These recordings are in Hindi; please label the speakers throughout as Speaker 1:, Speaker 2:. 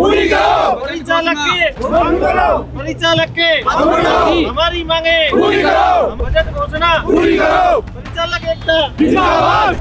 Speaker 1: पूरी करो।
Speaker 2: परिचालक के हमारी मांगे
Speaker 1: पूरी करो।
Speaker 2: बजट घोषणा
Speaker 1: पूरी करो।
Speaker 2: परिचालक एकता
Speaker 1: जिंदाबाद।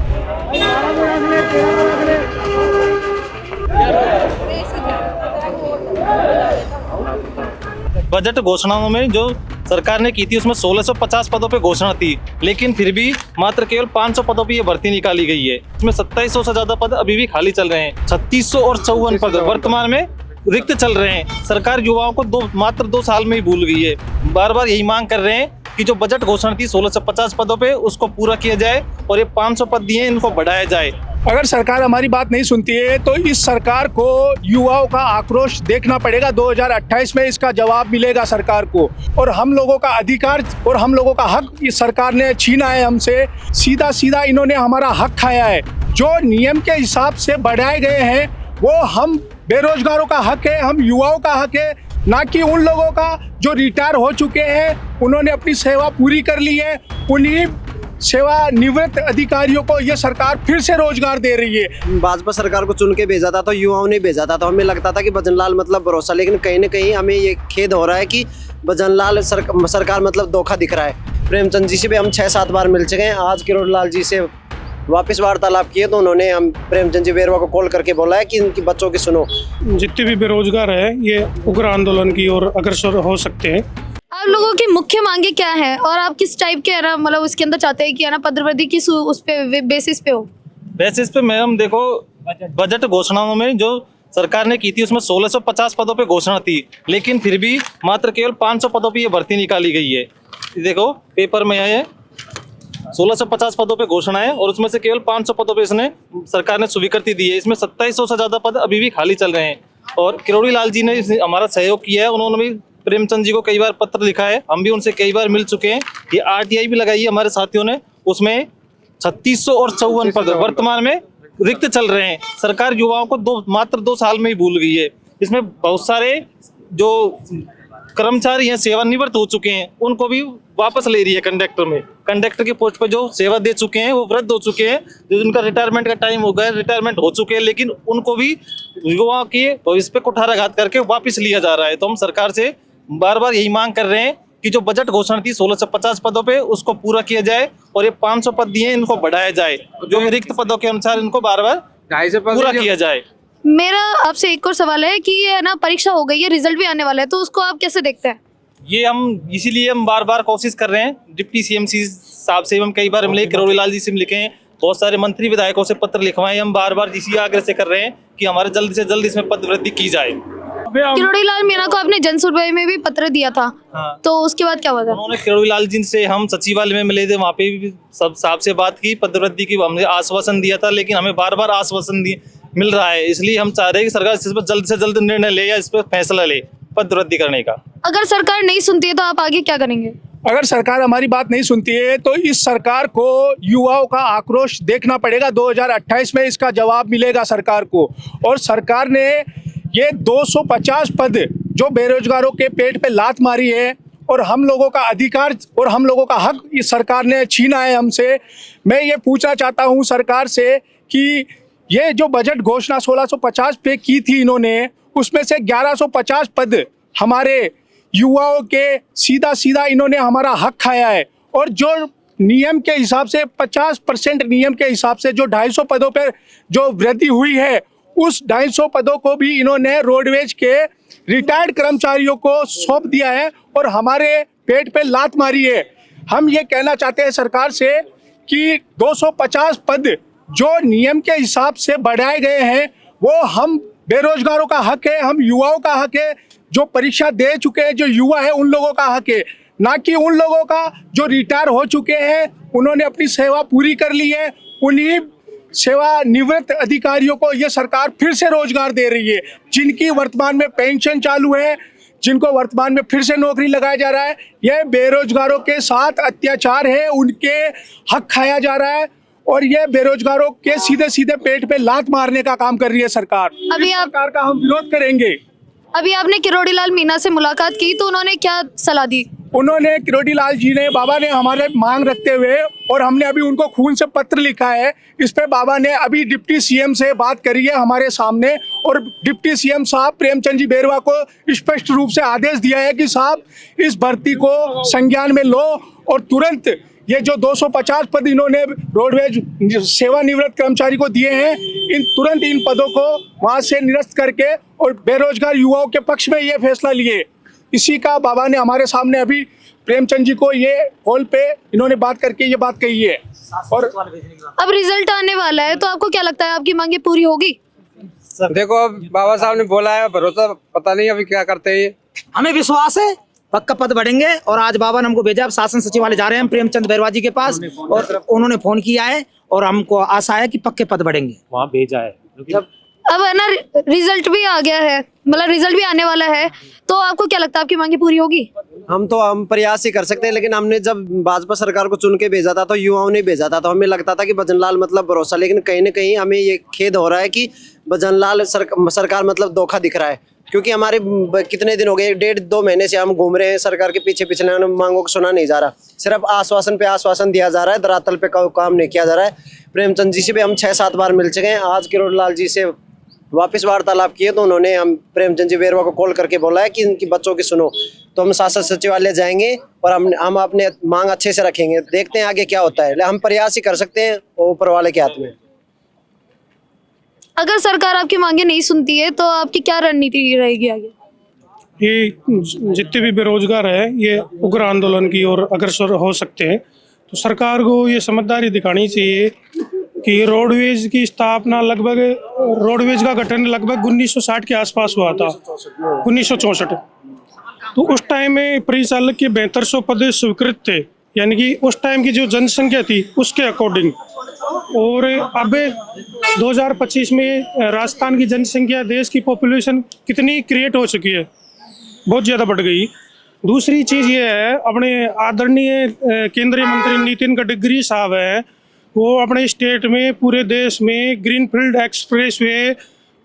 Speaker 2: बजट घोषणाओं में जो सरकार ने की थी उसमें 1650 पदों पे घोषणा थी, लेकिन फिर भी मात्र केवल 500 पदों पे ये भर्ती निकाली गई है। इसमें 2700 से ज्यादा पद अभी भी खाली चल रहे हैं। 3600 और 54 पद वर्तमान में रिक्त चल रहे हैं। सरकार युवाओं को मात्र 2 साल में ही भूल गई है। बार बार यही मांग कर रहे हैं कि जो बजट घोषणा थी 1650 पदों पे उसको पूरा किया जाए और ये 500 पद दिए इनको बढ़ाया जाए।
Speaker 3: अगर सरकार हमारी बात नहीं सुनती है तो इस सरकार को युवाओं का आक्रोश देखना पड़ेगा। 2028 में इसका जवाब मिलेगा सरकार को। और हम लोगों का अधिकार और हम लोगों का हक इस सरकार ने छीना है हमसे। सीधा सीधा इन्होंने हमारा हक खाया है। जो नियम के हिसाब से बढ़ाए गए हैं वो हम बेरोजगारों का हक है, हम युवाओं का हक है, ना कि उन लोगों का जो रिटायर हो चुके हैं, उन्होंने अपनी सेवा पूरी कर ली है। उन्हीं सेवानिवृत्त अधिकारियों को ये सरकार फिर से रोजगार दे रही है।
Speaker 4: भाजपा सरकार को चुन के भेजा था तो युवाओं ने भेजा था, तो हमें लगता था कि भजनलाल मतलब भरोसा, लेकिन कहीं ना कहीं हमें ये खेद हो रहा है कि भजनलाल सरकार मतलब धोखा दिख रहा है। प्रेमचंद जी से भी हम 6-7 बार मिल चुके हैं। आज किरोड़ीलाल जी से वापस वार्तालाप किए तो उन्होंने हम प्रेमचंद जी बेरवा को कॉल करके बोला है कि इनकी बच्चों की सुनो।
Speaker 5: जितने भी बेरोजगार है ये उग्र आंदोलन की ओर अग्रसर हो सकते हैं।
Speaker 6: आप लोगों की मुख्य मांगे क्या है और आप किस टाइप के है ना मतलब उसके अंदर चाहते हैं कि है ना पदवृद्धि किस उस पे बेसिस पे हो?
Speaker 2: बेसिस पे मैम देखो, बजट घोषणाओं में जो सरकार ने की थी उसमें 1650 पदों पे घोषणा थी, लेकिन फिर भी मात्र केवल 500 पदों पे ये भर्ती निकाली गई है। देखो पेपर में है 1650 पदों पे घोषणा है और उसमें से केवल 500 पदों पे इसने सरकार ने स्वीकृति दी है। इसमें 2700 से ज्यादा पद अभी भी खाली चल रहे हैं और किरोड़ीलाल जी ने हमारा सहयोग किया है। उन्होंने भी प्रेमचंद जी को कई बार पत्र लिखा है, हम भी उनसे कई बार मिल चुके हैं। ये RTI भी लगाई है हमारे साथियों ने, उसमें 3600 और 54 पद वर्तमान में रिक्त चल रहे हैं। सरकार युवाओं को मात्र 2 साल में ही भूल गई है। इसमें बहुत सारे जो कर्मचारी हैं सेवानिवृत्त हो चुके हैं उनको भी वापस ले रही है। कंडक्टर के पोस्ट पर जो सेवा दे चुके हैं वो वृद्ध हो चुके हैं, जो उनका रिटायरमेंट का टाइम हो गया, रिटायरमेंट हो चुके हैं, लेकिन उनको भी युवाओं के भविष्य पे कुठाराघात करके वापस लिया जा रहा है। तो हम सरकार से बार बार यही मांग कर रहे हैं कि जो बजट घोषणा थी 1650 पदों पे उसको पूरा किया जाए और ये 500 पद दिए इनको बढ़ाया जाए। जो रिक्त पदों के अनुसार इनको बार बार पूरा किया जाए।
Speaker 6: मेरा आपसे एक और सवाल है कि ये ना परीक्षा हो गई है, रिजल्ट भी आने वाला है, तो उसको आप कैसे देखते हैं?
Speaker 2: ये हम इसीलिए हम बार बार कोशिश कर रहे हैं। डिप्टी CMC साहब से हम कई बार मिले, किरोड़ीलाल जी से लिखे हैं, बहुत सारे मंत्री विधायकों से पत्र लिखवाए। हम बार बार इसी आग्रह से कर रहे हैं कि हमारे जल्द से जल्द इसमें पद वृद्धि की जाए।
Speaker 6: किरोड़ीलाल मीणा को आपने जन सुनवाई में भी पत्र दिया था।
Speaker 2: हाँ।
Speaker 6: तो उसके बाद क्या हुआ था?
Speaker 2: उन्होंने किरोड़ीलाल जी से हम सचिवालय में मिले थे, वहाँ पे भी सब साहब से बात की, पद वृद्धि की हमने आश्वासन दिया था, लेकिन हमें बार बार आश्वासन मिल रहा है। इसलिए हम चाह रहे हैं कि सरकार इस पर जल्द से जल्द निर्णय ले या इस पर फैसला ले पद वृद्धि करने का।
Speaker 6: अगर सरकार नहीं सुनती है तो आप आगे क्या करेंगे?
Speaker 3: अगर सरकार हमारी बात नहीं सुनती है तो इस सरकार को युवाओं का आक्रोश देखना पड़ेगा। 2028 में इसका जवाब मिलेगा सरकार को। और सरकार ने ये 250 पद जो बेरोजगारों के पेट पे लात मारी है और हम लोगों का अधिकार और हम लोगों का हक इस सरकार ने छीना है हमसे। मैं ये पूछना चाहता हूँ सरकार से कि ये जो बजट घोषणा 1650 पे की थी इन्होंने, उसमें से 1150 पद हमारे युवाओं के सीधा इन्होंने हमारा हक खाया है। और जो नियम के हिसाब से 50% नियम के हिसाब से जो 250 पदों पर जो वृद्धि हुई है, उस 250 पदों को भी इन्होंने रोडवेज के रिटायर्ड कर्मचारियों को सौंप दिया है और हमारे पेट पे लात मारी है। हम ये कहना चाहते हैं सरकार से कि 250 पद जो नियम के हिसाब से बढ़ाए गए हैं वो हम बेरोजगारों का हक है, हम युवाओं का हक है, जो परीक्षा दे चुके हैं जो युवा है उन लोगों का हक है, ना कि उन लोगों का जो रिटायर हो चुके हैं, उन्होंने अपनी सेवा पूरी कर ली है। उन्हीं सेवानिवृत्त अधिकारियों को ये सरकार फिर से रोजगार दे रही है, जिनकी वर्तमान में पेंशन चालू है, जिनको वर्तमान में फिर से नौकरी लगाया जा रहा है। यह बेरोजगारों के साथ अत्याचार है, उनके हक खाया जा रहा है और ये बेरोजगारों के सीधे सीधे पेट पे लात मारने का काम कर रही है सरकार।
Speaker 6: अभी आप
Speaker 3: सरकार का हम विरोध करेंगे।
Speaker 6: अभी आपने किरोड़ी लाल मीणा से मुलाकात की तो उन्होंने क्या सलाह दी?
Speaker 3: उन्होंने किरोड़ी लाल जी ने, बाबा ने हमारे मांग रखते हुए, और हमने अभी उनको खून से पत्र लिखा है, इस पे बाबा ने अभी डिप्टी सीएम से बात करी है हमारे सामने, और डिप्टी सीएम साहब प्रेमचंद जी बेरवा को स्पष्ट रूप से आदेश दिया है कि साहब इस भर्ती को संज्ञान में लो और तुरंत ये जो 250 पद इन्होंने रोडवेज सेवानिवृत्त कर्मचारी को दिए हैं, तुरंत इन पदों को वहाँ से निरस्त करके और बेरोजगार युवाओं के पक्ष में ये फैसला लिए। इसी का बाबा ने हमारे सामने अभी प्रेमचंद जी को ये कॉल पे इन्होंने बात करके ये बात कही है। और
Speaker 6: अब रिजल्ट आने वाला है तो आपको क्या लगता है आपकी मांगे पूरी होगी?
Speaker 7: देखो अब बाबा साहब ने बोला है, भरोसा पता नहीं अभी क्या करते हैं ये।
Speaker 8: हमें विश्वास है पक्का पद बढ़ेंगे। और आज बाबा ने हमको भेजा, अब शासन सचिवालय जा रहे हैं प्रेमचंद बैरवा जी के पास, और उन्होंने फोन किया है और हमको आशा है कि पक्के पद बढ़ेंगे।
Speaker 2: वहाँ भेजा है।
Speaker 6: अब है ना, रिजल्ट भी आ गया है, मतलब रिजल्ट भी आने वाला है, तो आपको क्या लगता है आपकी मांगे पूरी होगी?
Speaker 4: हम प्रयास ही कर सकते हैं, लेकिन हमने जब भाजपा सरकार को चुन के भेजा था तो युवाओं ने भेजा था, तो हमें लगता था कि भजनलाल मतलब भरोसा, लेकिन कहीं ना कहीं हमें ये खेद हो रहा है कि भजनलाल सरकार मतलब धोखा दिख रहा है। क्योंकि हमारे कितने दिन हो गए, 1.5-2 महीने से हम घूम रहे हैं सरकार के पीछे, पिछले मांगों को सुना नहीं जा रहा, सिर्फ आश्वासन पे आश्वासन दिया जा रहा है, धरातल पे काम नहीं किया जा रहा है। प्रेमचंद जी से भी हम 6-7 बार मिल चुके हैं। आज किरोड़ी लाल जी से वापस वार्तालाप किए तो उन्होंने हम प्रेमचंद जी बेरवा को कॉल करके बोला है कि इनकी बच्चों की सुनो, तो हम शासन सचिवालय जाएंगे और हम अपने मांग अच्छे से रखेंगे। देखते हैं आगे क्या होता है, हम प्रयास ही कर सकते हैं, ऊपर वाले के हाथ में।
Speaker 6: अगर सरकार आपकी मांगे नहीं सुनती है तो आपकी क्या रणनीति रहेगी आगे?
Speaker 5: ये जितने भी बेरोजगार है ये उग्र आंदोलन की ओर अग्रसर हो सकते हैं। तो सरकार को ये समझदारी दिखानी चाहिए कि रोडवेज की स्थापना रोडवेज का गठन लगभग 1960 के आसपास हुआ था, 1964। तो उस टाइम में परिचालक के 7200 पद स्वीकृत थे, यानी कि उस टाइम की जो जनसंख्या थी उसके अकॉर्डिंग। और अब 2025 में राजस्थान की जनसंख्या, देश की पॉपुलेशन कितनी क्रिएट हो चुकी है, बहुत ज़्यादा बढ़ गई। दूसरी चीज़ ये है, अपने आदरणीय केंद्रीय मंत्री नितिन गडकरी साहब हैं, वो अपने स्टेट में, पूरे देश में ग्रीनफील्ड एक्सप्रेसवे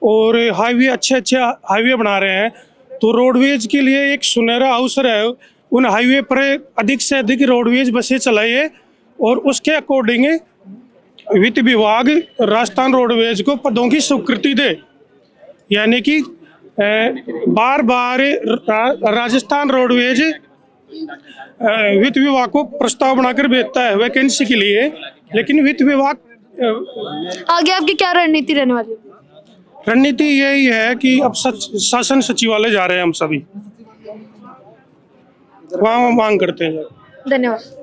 Speaker 5: और हाईवे, अच्छे हाईवे बना रहे हैं। तो रोडवेज के लिए एक सुनहरा अवसर है, उन हाईवे पर अधिक से अधिक रोडवेज बसें चलाइए और उसके अकॉर्डिंग वित्त विभाग राजस्थान रोडवेज को पदों की स्वीकृति दे। यानी कि बार बार राजस्थान रोडवेज वित्त विभाग को प्रस्ताव बनाकर भेजता है वैकेंसी के लिए, लेकिन वित्त विभाग
Speaker 6: आगे आपकी क्या रणनीति रहने वाली है?
Speaker 5: रणनीति यही है कि अब शासन सचिवालय जा रहे हैं हम सभी, वहाँ मांग करते हैं।
Speaker 6: धन्यवाद।